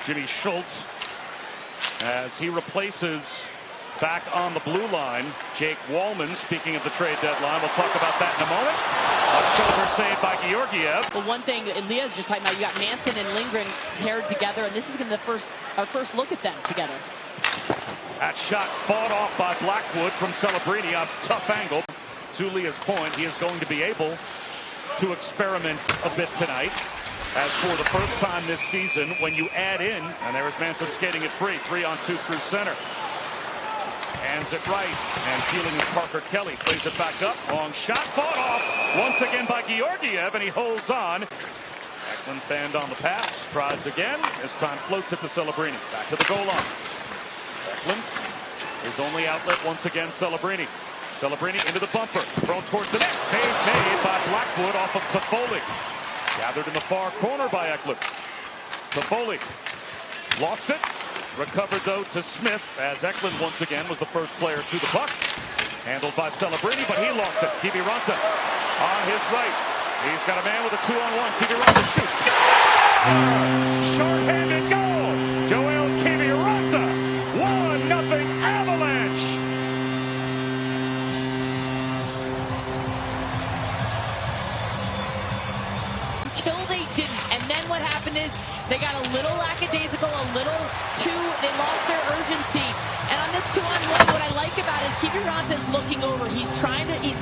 Jimmy Schultz as he replaces back on the blue line Jake Wallman. Speaking of the trade deadline, we'll talk about that in a moment. A shoulder save by Georgiev. Well, one thing Leah's just talking about, you got Manson and Lindgren paired together, and this is going to be our first look at them together. That shot fought off by Blackwood from Celebrini. A tough angle. To Leah's point, he is going to be able to experiment a bit tonight. As for the first time this season, when you add in, and there is Manson skating it free, 3-on-2 through center. Hands it right, and feeling is Parker Kelly. Plays it back up, long shot, fought off once again by Georgiev, and he holds on. Eklund fanned on the pass, tries again. This time floats it to Celebrini. Back to the goal line. Eklund, his only outlet once again, Celebrini. Celebrini into the bumper, thrown towards the net. Save made by Blackwood off of Toffoli. Gathered in the far corner by Eklund. Toffoli lost it. Recovered, though, to Smith, as Eklund once again was the first player to the puck. Handled by Celebrini, but he lost it. Kiviranta on his right. He's got a man with a 2-on-1. Kiviranta shoots. Short-handed goal. Joel Kiviranta. 1-0 Avalanche. Until they didn't. And then what happened is they got a little lackadaisical, a little they lost their urgency. And on this 2-on-1, what I like about it is Kiviranta is looking over. He's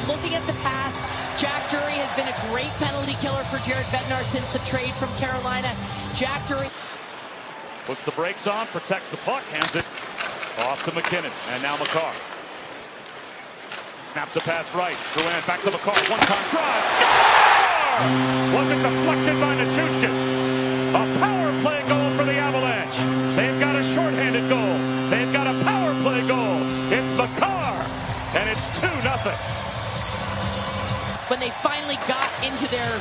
looking at the pass. Jack Drury has been a great penalty killer for Jared Bednar since the trade from Carolina. Jack Drury puts the brakes on, protects the puck, hands it off to McKinnon. And now Makar. Snaps a pass right. Drouin back to Makar. One-time drive. Score! Wasn't deflected by Nichushkin. A power play goal for the Avalanche. They've got a shorthanded goal. They've got a power play goal. It's Makar, and it's 2-0. When they finally got into their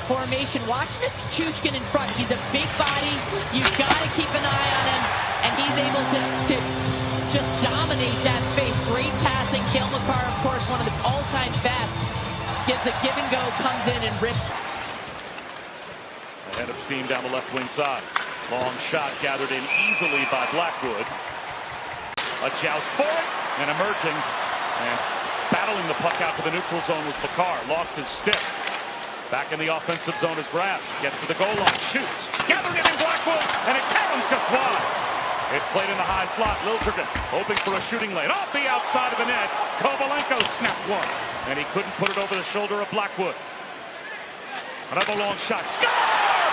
formation, watch Nichushkin in front. He's a big body. You've got to keep an eye on him, and he's able to just dominate that space. Great passing. Cale Makar, of course, one of the all-time best. Gets a give and go, comes in and rips. Head of steam down the left wing side. Long shot gathered in easily by Blackwood. A joust for it, and emerging and battling the puck out to the neutral zone was Makar. Lost his stick. Back in the offensive zone is Graf. Gets to the goal line, shoots. Gathered in Blackwood, and it caroms just wide. It's played in the high slot. Liljegren hoping for a shooting lane. Off the outside of the net. Kovalenko snapped one, and he couldn't put it over the shoulder of Blackwood. Another long shot. Score!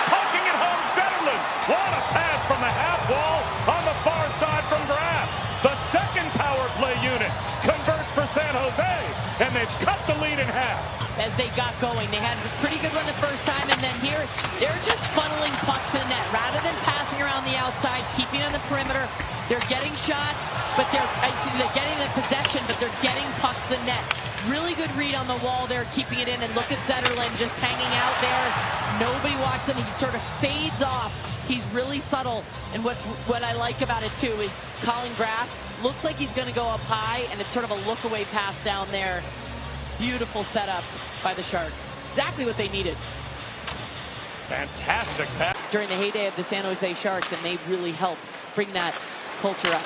Poking it home, Zetterlund. What a pass from the half wall on the far side from Graf. The second power play unit converts for San Jose, and they've cut the lead in half. As they got going, they had a pretty good run the first time, and then here they're just funneling pucks in the net rather than passing around the outside, keeping on the perimeter. They're getting shots, but they're getting the possession, but they're getting pucks to the net. Really good read on the wall there, keeping it in, and look at Zetterlund just hanging out there. Nobody watching him. He sort of fades off. He's really subtle, and what I like about it too is Colin Graf looks like he's going to go up high, and it's sort of a look-away pass down there. Beautiful setup by the Sharks. Exactly what they needed. Fantastic pass. During the heyday of the San Jose Sharks, and they really helped bring that culture up.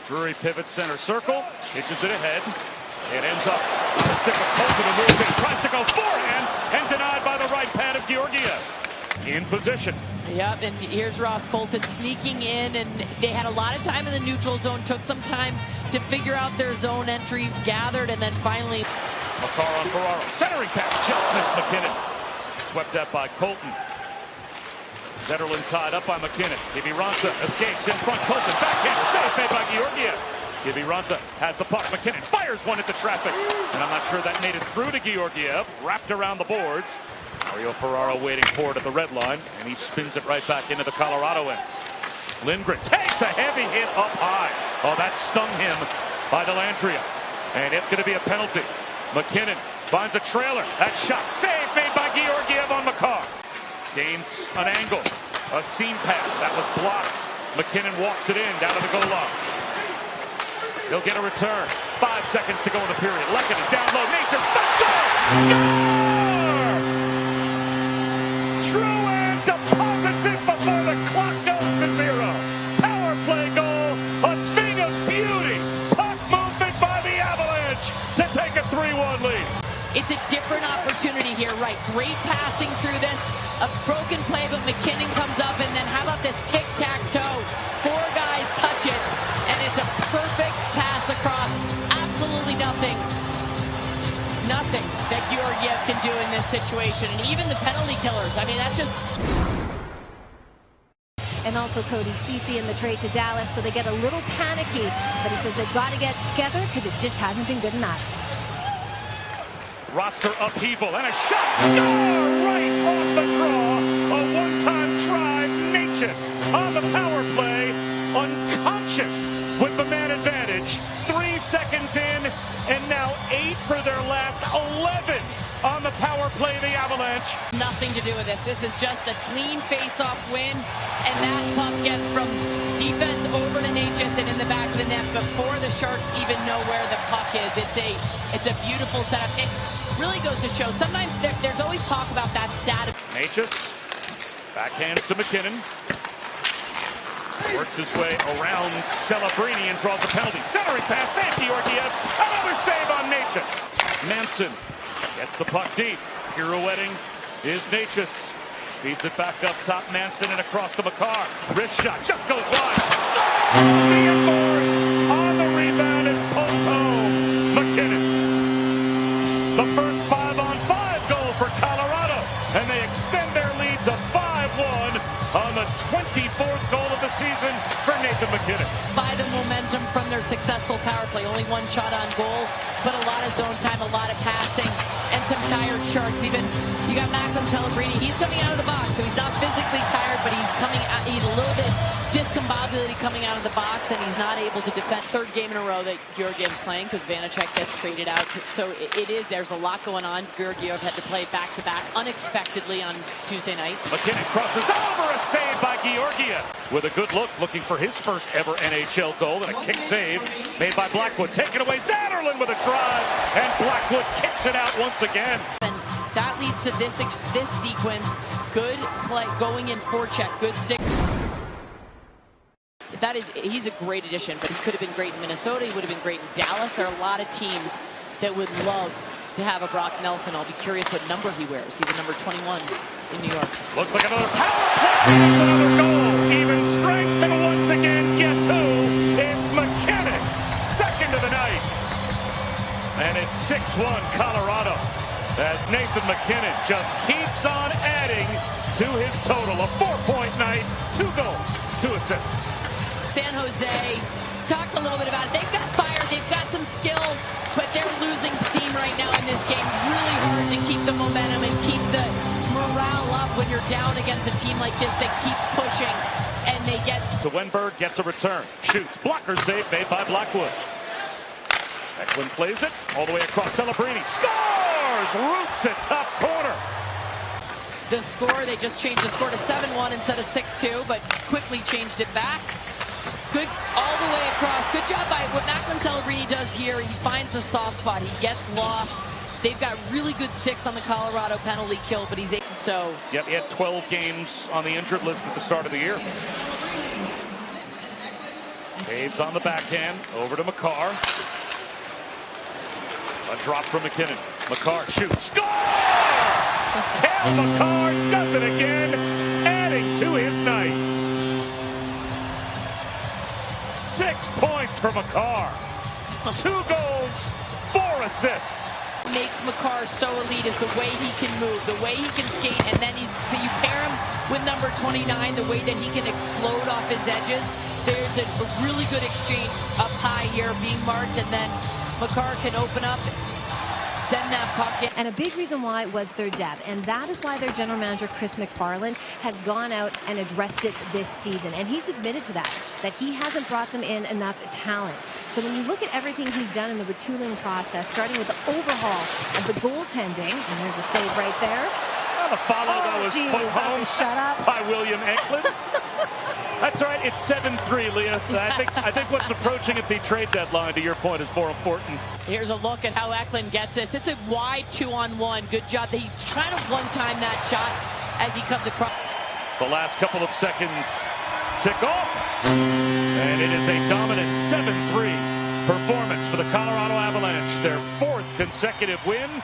Drury pivots center circle, pitches it ahead. It ends up on the stick of Colton, who moves in, tries to go forehand, and denied by the right pad of Georgiev. In position. Yep, and here's Ross Colton sneaking in, and they had a lot of time in the neutral zone, took some time to figure out their zone entry, gathered, and then finally. Makar on Ferraro, centering pass, just missed McKinnon. Swept up by Colton. Zetterlund tied up by McKinnon. Kiviranta escapes in front. Colton backhander, save made by Georgiev. Kiviranta has the puck. McKinnon fires one into traffic, and I'm not sure that made it through to Georgiev. Wrapped around the boards. Mario Ferraro waiting for it at the red line, and he spins it right back into the Colorado end. Lindgren takes a heavy hit up high. Oh, that stung him by Dellandrea, and it's going to be a penalty. McKinnon finds a trailer. That shot save made by Georgiev on Makar. Gains an angle, a seam pass that was blocked. McKinnon walks it in down to the goal line. He'll get a return. 5 seconds to go in the period. Lehkonen down low. Nature's back goal. Score! Drouin deposits it before the clock. It's a different opportunity here, right? Great passing through this. A broken play, but MacKinnon comes up, and then how about this tic-tac-toe? 4 guys touch it, and it's a perfect pass across. Absolutely nothing that Georgiev can do in this situation. And even the penalty killers, I mean, that's just... And also Cody Ceci in the trade to Dallas, so they get a little panicky. But he says they've got to get together because it just hasn't been good enough. Roster upheaval and a shot. Score right off the draw. A one-time try. Necas on the power play. Unconscious with the man advantage. 3 seconds in, and now 8 for their last 11 on the power play. The Avalanche. Nothing to do with this. This is just a clean face-off win, and that puck gets from defense over to Necas and in the back of the net before the Sharks even know where the puck is. It's a beautiful setup. It really goes to show. Sometimes there's always talk about that stat. Necas backhands to MacKinnon. Works his way around Celebrini and draws a penalty. Centering pass, and Georgiev. Another save on Necas. Manson gets the puck deep. Pirouetting is Necas. Feeds it back up top. Manson and across to Makar. Wrist shot just goes wide. Score! The boards on the rebound is pulled home. MacKinnon. The first 5-on-5 goal for Colorado, and they extend their lead to 5-1 on the 24th goal of the season for Nathan MacKinnon. By the momentum from their successful power play, only 1 shot on goal, but a lot of zone time, a lot of passing, and some tired Sharks. Even you got Macklin Celebrini. He's coming out of the box, so he's not physically tired, but he's he's a little bit discombobulated coming out of the box, and he's not able to defend. 3rd game in a row that Georgiev's playing because Vanacek gets traded out. So there's a lot going on. Georgiev had to play back-to-back unexpectedly on Tuesday night. MacKinnon crosses over, a save by Georgiev with a good look, looking for his first ever NHL goal, and a kick save made by Blackwood. Taken away, Zetterlund with a drive, and Blackwood kicks it out once again. And that leads to this sequence. Good play going in forecheck, good stick. He's a great addition, but he could have been great in Minnesota. He would have been great in Dallas. There are a lot of teams that would love to have a Brock Nelson. I'll be curious what number he wears. He's a number 21 in New York. Looks like another power play. It's another goal. Even strength, and once again, guess who? It's MacKinnon, 2nd of the night. And it's 6-1 Colorado as Nathan MacKinnon just keeps on adding to his total. A 4-point night, 2 goals, 2 assists. San Jose, talked a little bit about it. They've got fire, they've got some skill, but they're losing steam right now in this game. Really hard to keep the momentum and keep the morale up when you're down against a team like this. They keep pushing, and they get... Wenberg gets a return, shoots, blocker save made by Blackwood. Eklund plays it all the way across. Celebrini scores! Roots it top corner. The score, they just changed the score to 7-1 instead of 6-2, but quickly changed it back. Good all the way across. Good job by what Macklin Celebrini does here. He finds a soft spot. He gets lost. They've got really good sticks on the Colorado penalty kill, but he's able. So yep, he had 12 games on the injured list at the start of the year. Taves on the backhand, over to Makar. A drop from MacKinnon. Makar shoots, score! Cale Makar does it again, adding to his night. 6 points for Makar. 2 goals, 4 assists. Makes Makar so elite is the way he can move, the way he can skate, and then you pair him with number 29, the way that he can explode off his edges. There's a really good exchange up high here being marked, and then Makar can open up, send that puck in. And a big reason why was their depth, and that is why their general manager Chris MacFarland has gone out and addressed it this season, and he's admitted to that he hasn't brought them in enough talent. So when you look at everything he's done in the retooling process, starting with the overhaul of the goaltending, and there's a save right there. Well, the follow that was put home shut up by William Eklund. That's right, it's 7-3, Leah. I think what's approaching at the trade deadline, to your point, is more important. Here's a look at how Eklund gets this. It's a wide 2-on-1. Good job. He's trying to one-time that shot as he comes across. The last couple of seconds tick off, and it is a dominant 7-3 performance for the Colorado Avalanche, their 4th consecutive win.